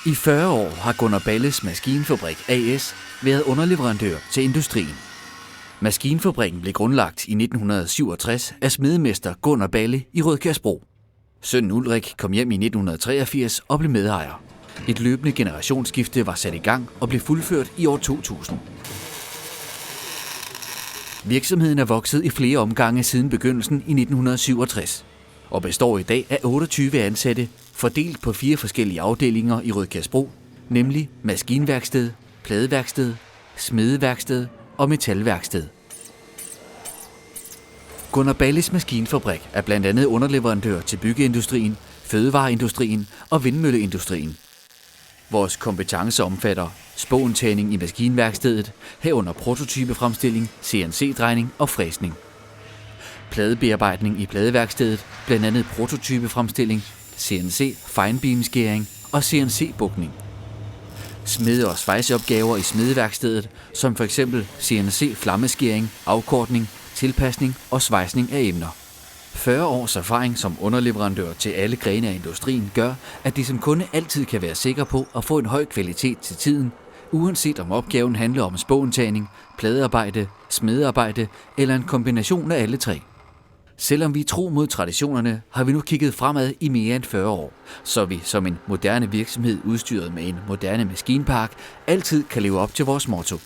I 40 år har Gunnar Balles Maskinfabrik A/S været underleverandør til industrien. Maskinfabrikken blev grundlagt i 1967 af smedemester Gunnar Balle i Rødkjærsbro. Sønnen Ulrik kom hjem i 1983 og blev medejer. Et løbende generationsskifte var sat i gang og blev fuldført i år 2000. Virksomheden er vokset i flere omgange siden begyndelsen i 1967 og består i dag af 28 ansatte, fordelt på 4 forskellige afdelinger i Rødkjærsbro, nemlig maskinværksted, pladeværksted, smedeværksted og metalværksted. Gunnar Balles Maskinfabrik er blandt andet underleverandør til byggeindustrien, fødevareindustrien og vindmølleindustrien. Vores kompetencer omfatter spåntagning i maskinværkstedet, herunder prototypefremstilling, CNC-drejning og fræsning. Pladebearbejdning i pladeværkstedet, blandt andet prototypefremstilling, CNC-feinbeamskæring og CNC-bukning. Smede- og svejseopgaver i smedeværkstedet, som f.eks. CNC-flammeskæring, afkortning, tilpasning og svejsning af emner. 40 års erfaring som underleverandør til alle grene af industrien gør, at de som kunde altid kan være sikre på at få en høj kvalitet til tiden, uanset om opgaven handler om spåntagning, pladearbejde, smedearbejde eller en kombination af alle 3. Selvom vi er tro mod traditionerne, har vi nu kigget fremad i mere end 40 år, så vi som en moderne virksomhed udstyret med en moderne maskinpark altid kan leve op til vores motto.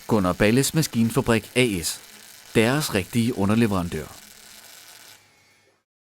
Gunnar Balles Maskinfabrik A/S. Deres rigtige underleverandør.